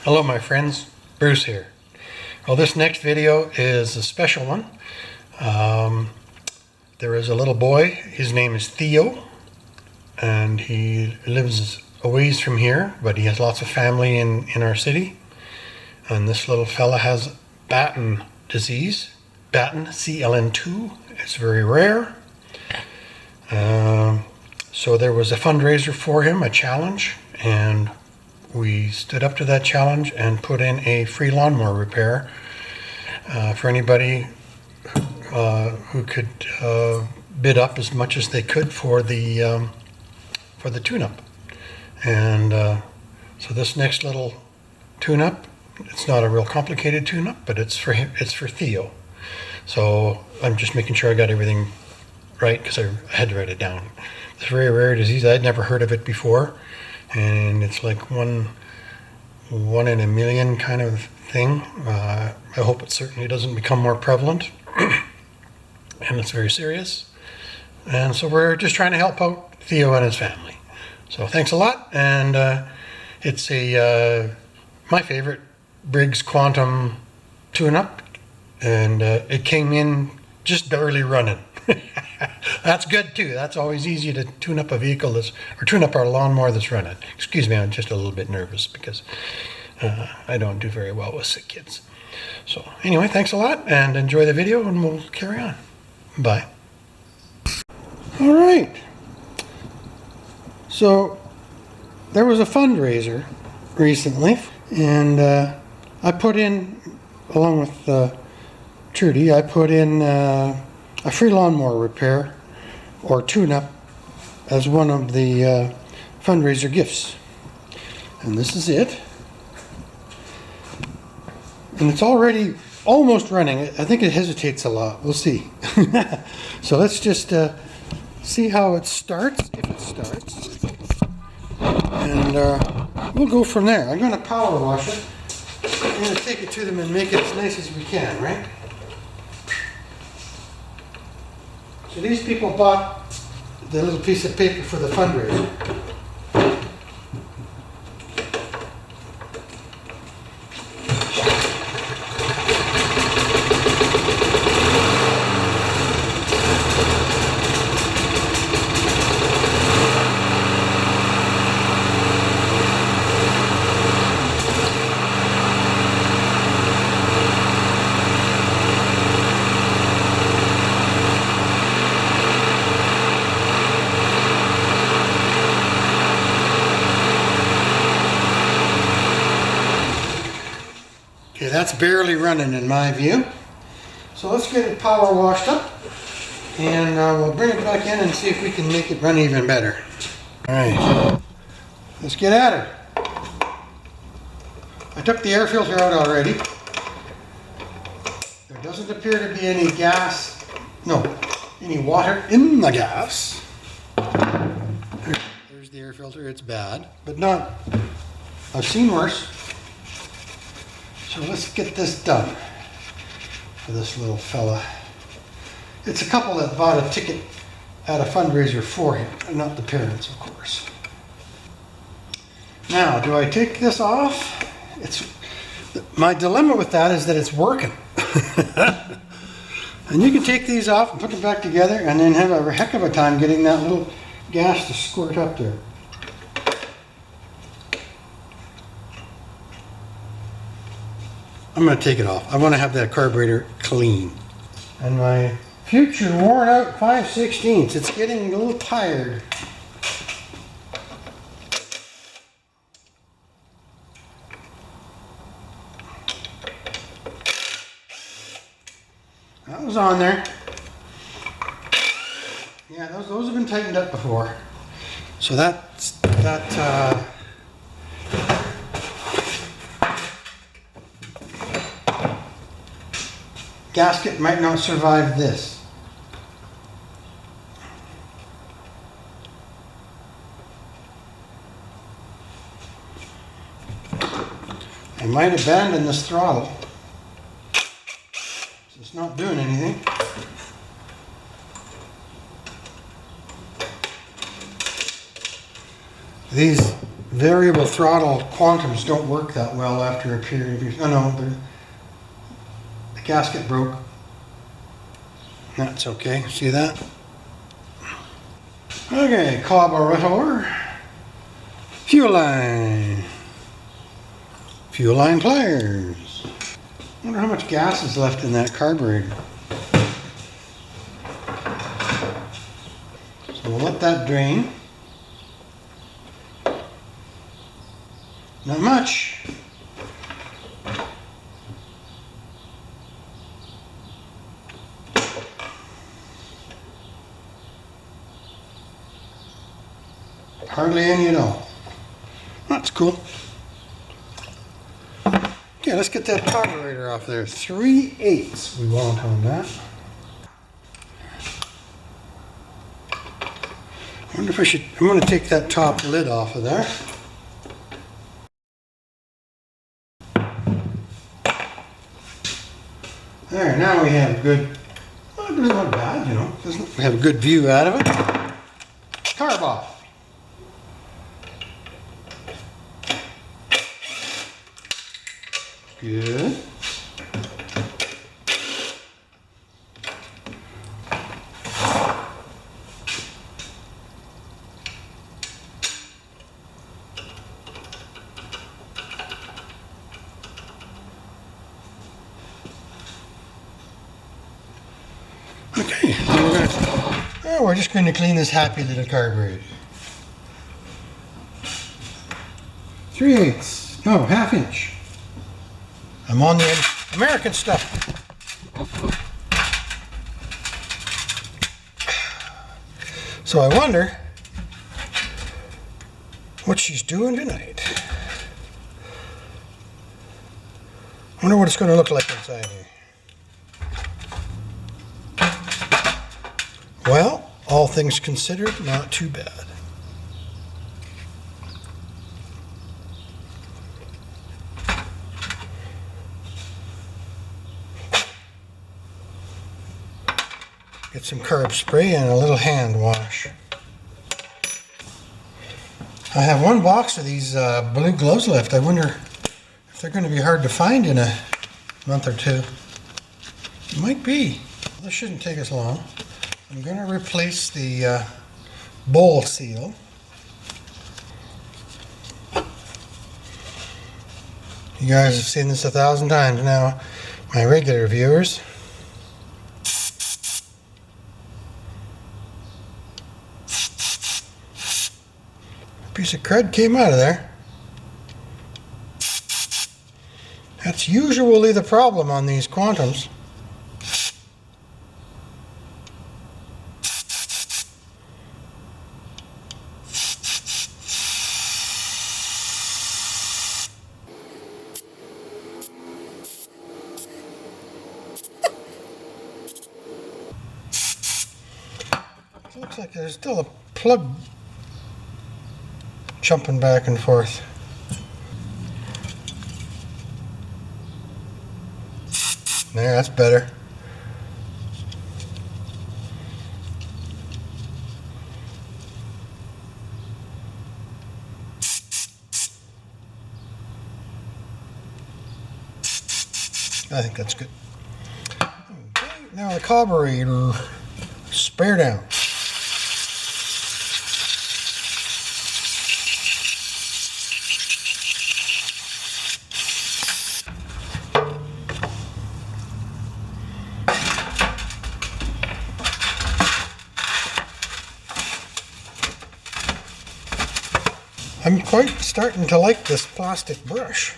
Hello my friends, Bruce here. Well, this next video is a special one. There is a little boy, his name is Theo, and he lives a ways from here, but he has lots of family in our city. And this little fella has Batten disease, Batten, CLN2. It's very rare. So there was a fundraiser for him, a challenge, and we stood up to that challenge and put in a free lawnmower repair for anybody who could bid up as much as they could for the tune-up. And so this next little tune-up, it's not a real complicated tune-up, but it's for him, it's for Theo. So I'm just making sure I got everything right because I had to write it down. It's a very rare disease. I'd never heard of it before. And it's like one in a million kind of thing. I hope it certainly doesn't become more prevalent. And it's very serious. And so we're just trying to help out Theo and his family. So thanks a lot. And it's my favorite Briggs Quantum tune-up. And it came in just barely running. That's good too. That's always easy to tune up a vehicle or tune up our lawnmower that's running. Excuse me, I'm just a little bit nervous because I don't do very well with sick kids. So anyway, thanks a lot and enjoy the video and we'll carry on. Bye. All right. So there was a fundraiser recently and I put in, along with Trudy, I put in a free lawnmower repair or tune-up as one of the fundraiser gifts. And this is it. And it's already almost running. I think it hesitates a lot. We'll see. So let's just see how it starts, if it starts. And we'll go from there. I'm going to power wash it. I'm going to take it to them and make it as nice as we can, right? So these people bought the little piece of paper for the fundraiser. Okay, that's barely running in my view. So let's get it power washed up and we'll bring it back in and see if we can make it run even better. All right, let's get at it. I took the air filter out already. There doesn't appear to be any gas, any water in the gas. There's the air filter, it's bad, but not, I've seen worse. So let's get this done for this little fella. It's a couple that bought a ticket at a fundraiser for him, and not the parents, of course. Now, do I take this off? My dilemma with that is that it's working. And you can take these off and put them back together and then have a heck of a time getting that little gas to squirt up there. I'm going to take it off. I want to have that carburetor clean. And my future worn out 5/16, it's getting a little tired. That was on there. Yeah, those have been tightened up before. So that gasket might not survive this. I might abandon this throttle. So it's not doing anything. These variable throttle quantums don't work that well after a period of... Oh no, the gasket broke. That's okay. See that? Okay, carburetor. Fuel line. Fuel line pliers. Wonder how much gas is left in that carburetor. So we'll let that drain. Not much. Hardly any at all. That's cool. Okay, let's get that carburetor off there. 3/8 we want on that. I wonder if I should... I'm going to take that top lid off of there. There, now we have good... Well, it's not bad, you know. We have a good view out of it. Carb off. Good. Okay, so we're just going to clean this happy little carburetor. 3/8, no, 1/2 inch. I'm on the American stuff. So I wonder what she's doing tonight. I wonder what it's going to look like inside here. Well, all things considered, not too bad. Get some carb spray and a little hand wash. I have one box of these blue gloves left. I wonder if they're going to be hard to find in a month or two. It might be. This shouldn't take us long. I'm going to replace the bowl seal. You guys have seen this 1,000 times now, my regular viewers. Piece of crud came out of there. That's usually the problem on these quantums. It looks like there's still a plug jumping back and forth. There, that's better. I think that's good. Okay, now the carburetor, spare down. I'm quite starting to like this plastic brush.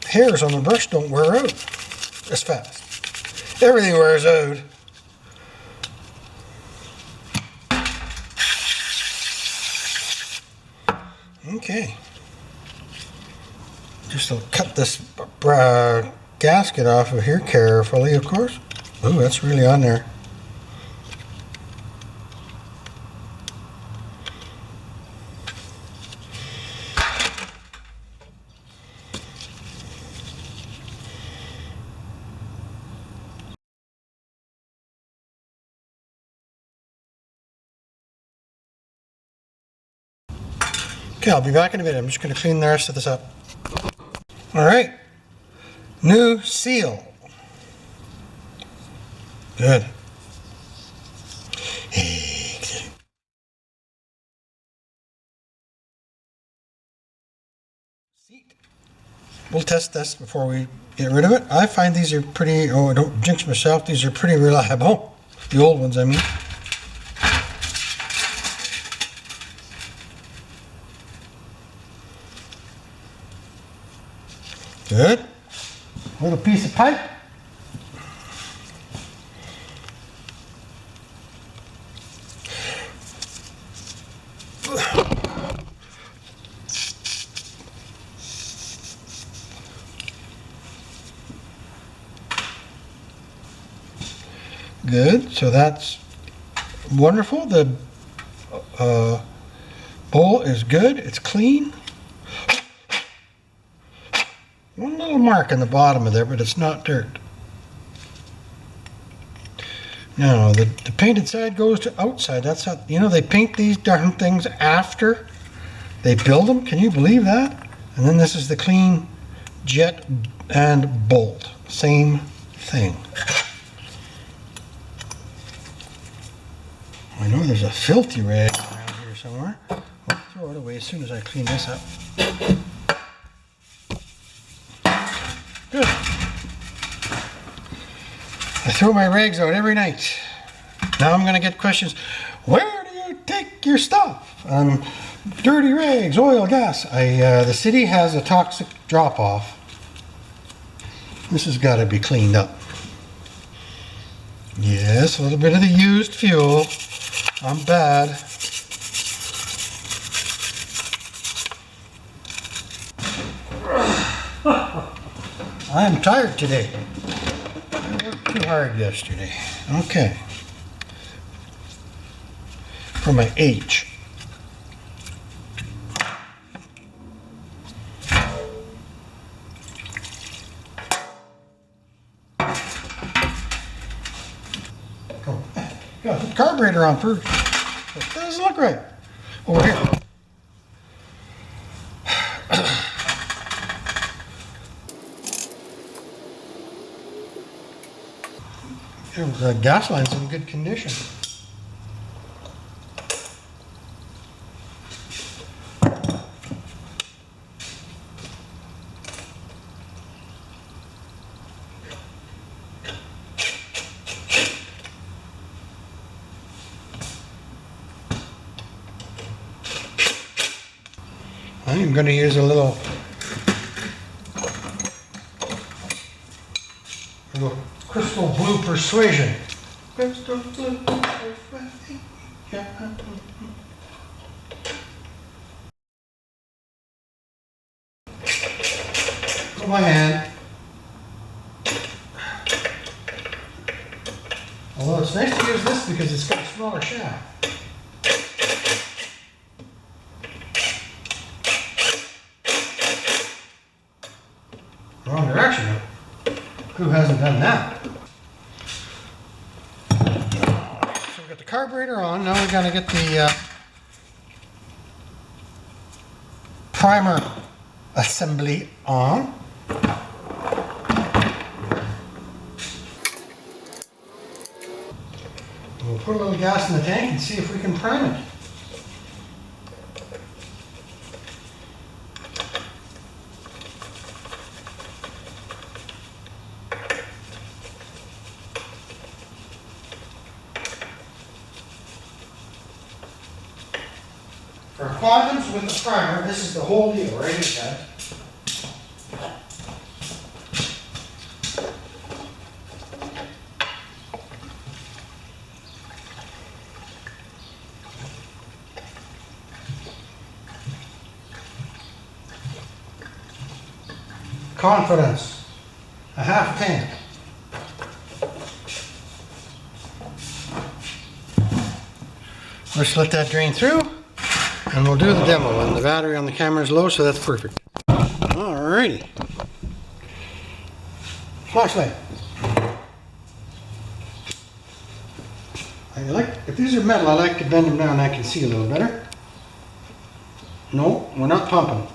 Hairs on the brush don't wear out as fast. Everything wears out. Okay. Just to cut this gasket off of here carefully, of course. Oh, that's really on there. Okay, I'll be back in a minute. I'm just going to clean the rest of this up. All right. New seal. Good. Seat. We'll test this before we get rid of it. I find these are pretty, oh, I don't jinx myself, these are pretty reliable. The old ones, I mean. Good. Little piece of pipe. Good, so that's wonderful. The bowl is good, it's clean. One little mark in the bottom of there, but it's not dirt. Now, the painted side goes to outside. That's how, you know, they paint these darn things after they build them. Can you believe that? And then this is the clean jet and bolt. Same thing. I know there's a filthy rag around here somewhere. I'll throw it away as soon as I clean this up. Good. I throw my rags out every night. Now I'm going to get questions. Where do you take your stuff? Dirty rags, oil, gas. The city has a toxic drop-off. This has got to be cleaned up. Yes, a little bit of the used fuel. I'm bad. I am tired today. I worked too hard yesterday. Okay. For my age. Oh, got the carburetor on first. It doesn't look right. Over here. The gas line's in good condition. I'm going to use a little crystal blue persuasion. Crystal blue persuasion. Yeah. Put my hand. Although it's nice to use this because it's got a smaller shaft. Wrong direction. Who hasn't done that? So we've got the carburetor on. Now we're going to get the primer assembly on. We'll put a little gas in the tank and see if we can prime it. For quadrants with the primer, this is the whole deal, right here, guys. Confidence, a half tank. Let's let that drain through. And we'll do the demo, and the battery on the camera is low, so that's perfect. Alrighty. Flashlight. If these are metal, I like to bend them down, I can see a little better. No, we're not pumping.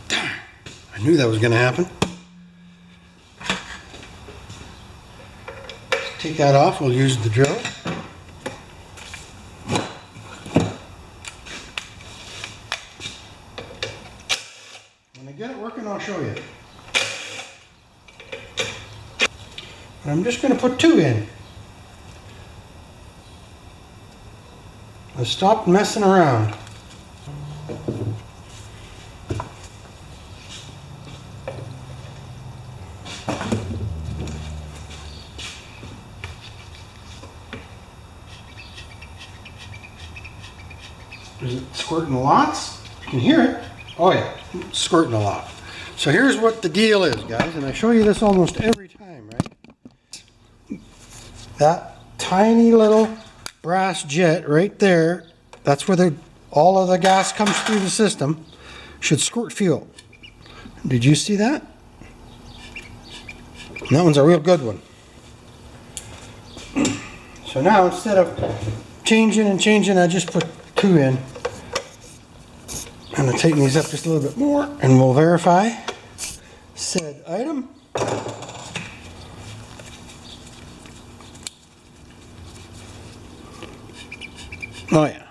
Darn, I knew that was going to happen. Take that off, we'll use the drill. When I get it working, I'll show you. But I'm just going to put 2 in. I stopped messing around. Is it squirting lots? You can hear it. Oh yeah, it's squirting a lot. So here's what the deal is, guys, and I show you this almost every time, right? That tiny little brass jet right there, that's where all of the gas comes through the system, should squirt fuel. Did you see that? And that one's a real good one. So now instead of changing and changing, I just put 2 in. I'm going to tighten these up just a little bit more and we'll verify said item. Oh yeah.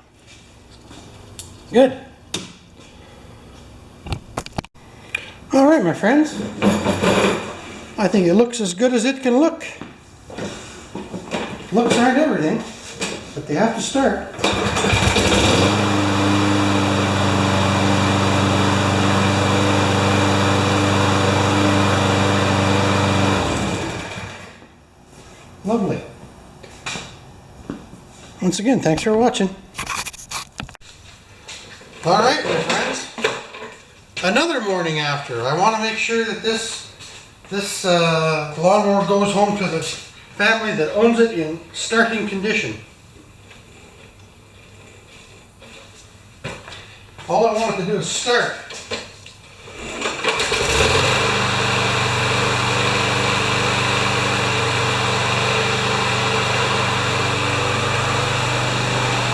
Good. All right, my friends. I think it looks as good as it can look. Looks aren't everything, but they have to start. Lovely. Once again, thanks for watching. All right, my friends. Another morning after. I want to make sure that this lawnmower goes home to the family that owns it in starting condition. All I wanted to do is start.